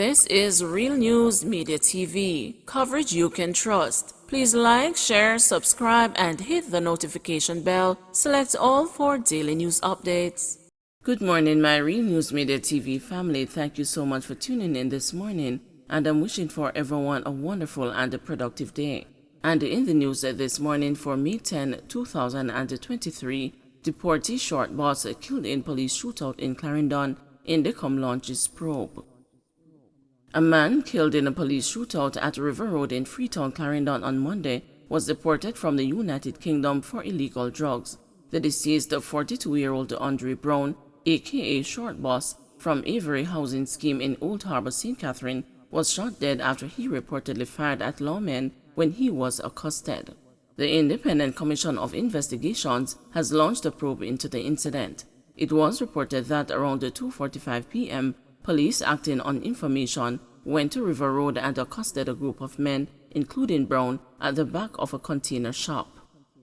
This is Real News Media TV, coverage you can trust. Please like, share, subscribe, and hit the notification bell. Select all for daily news updates. Good morning, my Real News Media TV family. Thank you so much for tuning in this morning, and I'm wishing for everyone a wonderful and a productive day. And in the news this morning for May 10, 2023, deportee short boss killed in police shootout in Clarendon. Indicom launches probe. A man killed in a police shootout at River Road in Freetown, Clarendon on Monday was deported from the United Kingdom for illegal drugs. The deceased 42-year-old Andre Brown, aka Short Boss, from Avery Housing Scheme in Old Harbour, St. Catherine, was shot dead after he reportedly fired at lawmen when he was accosted. The Independent Commission of Investigations has launched a probe into the incident. It was reported that around 2:45 p.m., police acting on information went to River Road and accosted a group of men, including Brown, at the back of a container shop.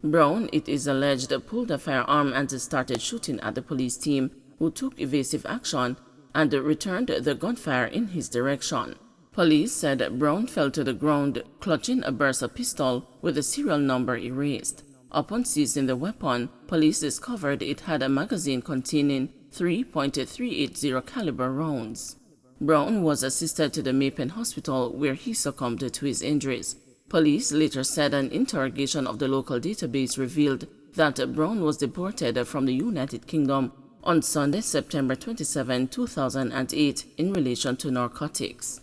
Brown, it is alleged, pulled a firearm and started shooting at the police team, who took evasive action and returned the gunfire in his direction. Police said Brown fell to the ground, clutching a Bersa pistol with the serial number erased. Upon seizing the weapon, police discovered it had a magazine containing 3.380 caliber rounds. Brown was assisted to the Maypen Hospital where he succumbed to his injuries. Police later said an interrogation of the local database revealed that Brown was deported from the United Kingdom on Sunday, September 27, 2008 in relation to narcotics.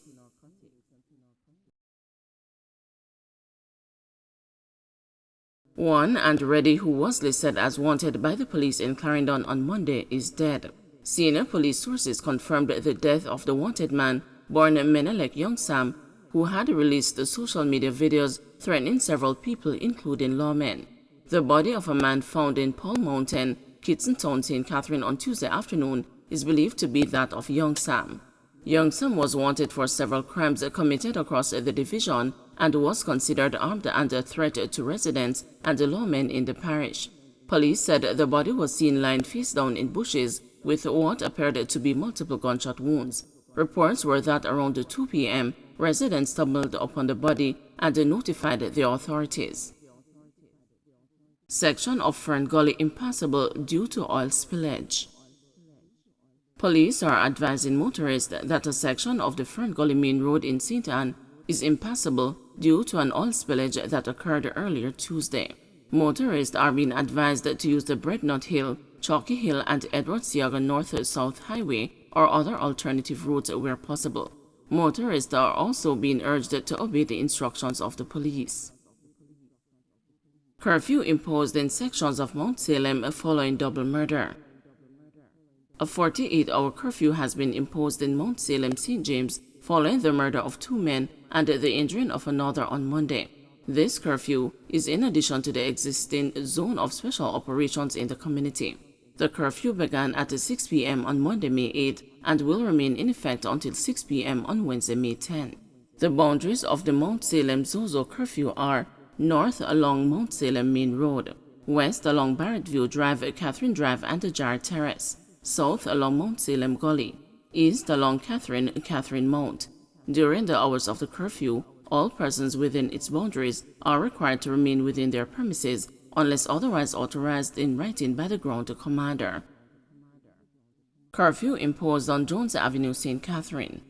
One and Reddy, who was listed as wanted by the police in Clarendon on Monday, is dead. Senior police sources confirmed the death of the wanted man, born Menelek Young Sam, who had released the social media videos threatening several people, including lawmen. The body of a man found in Paul Mountain, Kitson Town, St. Catherine on Tuesday afternoon is believed to be that of Young Sam. Young Sam was wanted for several crimes committed across the division and was considered armed and a threat to residents and the lawmen in the parish. Police said the body was seen lying face down in bushes with what appeared to be multiple gunshot wounds. Reports were that around 2 p.m., residents stumbled upon the body and notified the authorities. Section of Fern Gully impassable due to oil spillage. Police are advising motorists that a section of the Fern Gully Main Road in St. Anne is impassable due to an oil spillage that occurred earlier Tuesday. Motorists are being advised to use the Breadnut Hill, Chalky Hill, and Edward Seaga North-South Highway or other alternative routes where possible. Motorists are also being urged to obey the instructions of the police. Curfew imposed in sections of Mount Salem following double murder. A 48-hour curfew has been imposed in Mount Salem, St. James, following the murder of 2 men and the injuring of another on Monday. This curfew is in addition to the existing zone of special operations in the community. The curfew began at 6 p.m. on Monday, May 8, and will remain in effect until 6 p.m. on Wednesday, May 10. The boundaries of the Mount Salem Zozo curfew are north along Mount Salem Main Road, west along Barrett View Drive, Catherine Drive, and the Jar Terrace, south along Mount Salem Gully, east along Catherine Mount. During the hours of the curfew, all persons within its boundaries are required to remain within their premises unless otherwise authorized in writing by the ground commander. Curfew imposed on Jones Avenue, St. Catherine.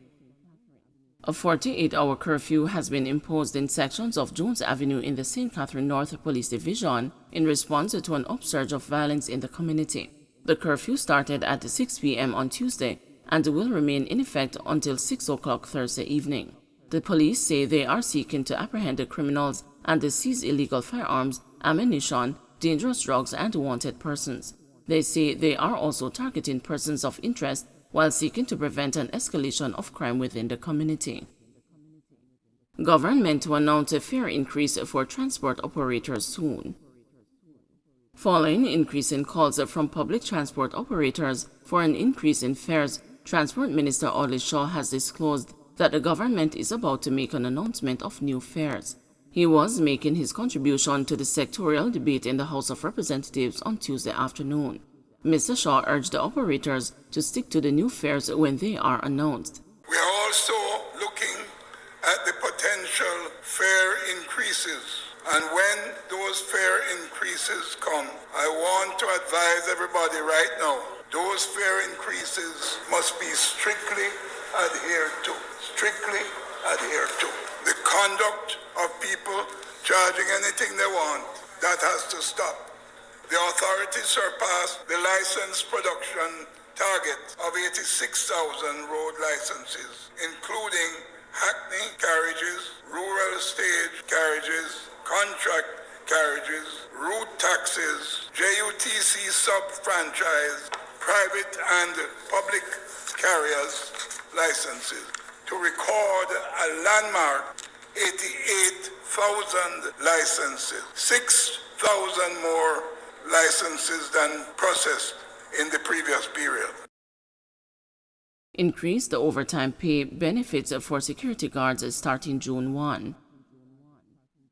A 48-hour curfew has been imposed in sections of Jones Avenue in the St. Catherine North Police Division in response to an upsurge of violence in the community. The curfew started at 6 p.m. on Tuesday and will remain in effect until 6 o'clock Thursday evening. The police say they are seeking to apprehend the criminals and seize illegal firearms, ammunition, dangerous drugs, and wanted persons. They say they are also targeting persons of interest while seeking to prevent an escalation of crime within the community. Government to announce a fare increase for transport operators soon. Following increase in calls from public transport operators for an increase in fares, Transport Minister Audley Shaw has disclosed that the government is about to make an announcement of new fares. He was making his contribution to the sectorial debate in the House of Representatives on Tuesday afternoon. Mr. Shaw urged the operators to stick to the new fares when they are announced. We are also at the potential fare increases. And when those fare increases come, I want to advise everybody right now, those fare increases must be strictly adhered to. Strictly adhered to. The conduct of people charging anything they want, that has to stop. The authorities surpassed the license production target of 86,000 road licenses, including hackney carriages, rural stage carriages, contract carriages, route taxis, JUTC sub-franchise, private and public carriers licenses, to record a landmark 88,000 licenses, 6,000 more licenses than processed in the previous period. Increase the overtime pay benefits for security guards starting June 1.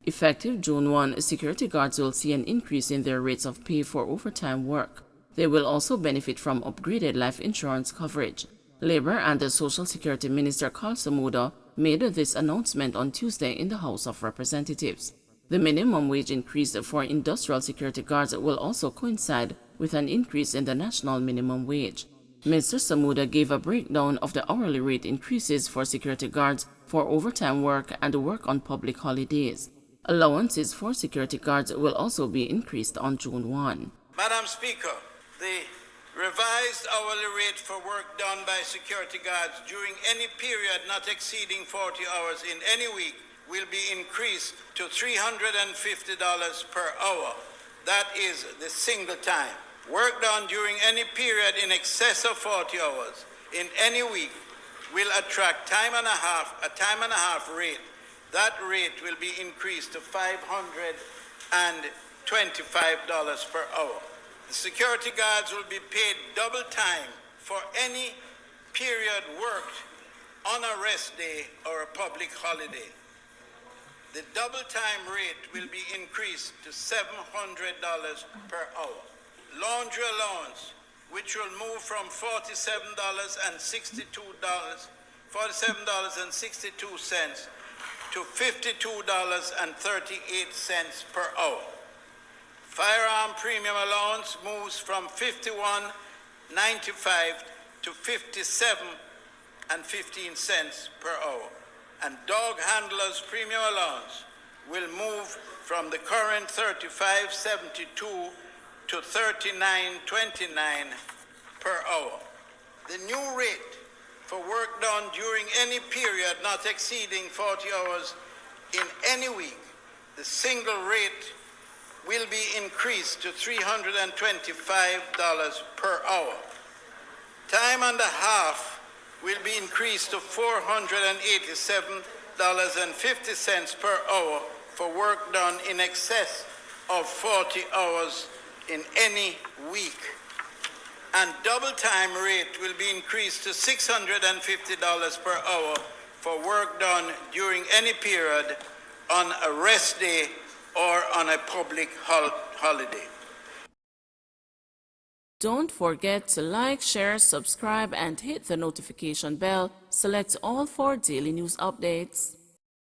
Effective June 1, security guards will see an increase in their rates of pay for overtime work. They will also benefit from upgraded life insurance coverage. Labor and the Social Security Minister Carl Samuda made this announcement on Tuesday in the House of Representatives. The minimum wage increase for industrial security guards will also coincide with an increase in the national minimum wage. Mr. Samuda gave a breakdown of the hourly rate increases for security guards for overtime work and work on public holidays. Allowances for security guards will also be increased on June 1. Madam Speaker, the revised hourly rate for work done by security guards during any period not exceeding 40 hours in any week will be increased to $350 per hour. That is the single time. Work done during any period in excess of 40 hours in any week will attract a time and a half rate. That rate will be increased to $525 per hour. The security guards will be paid double time for any period worked on a rest day or a public holiday. The double time rate will be increased to $700 per hour. Laundry allowance, which will move from $47.62 to $52.38 per hour. Firearm premium allowance moves from $51.95 to $57.15 per hour. And dog handlers premium allowance will move from the current $35.72 to $39.29 per hour. The new rate for work done during any period not exceeding 40 hours in any week, the single rate will be increased to $325 per hour. Time and a half will be increased to $487.50 per hour for work done in excess of 40 hours in any week. And double time rate will be increased to $650 per hour for work done during any period on a rest day or on a public holiday. Don't forget to like, share, subscribe, and hit the notification bell. Select all for daily news updates.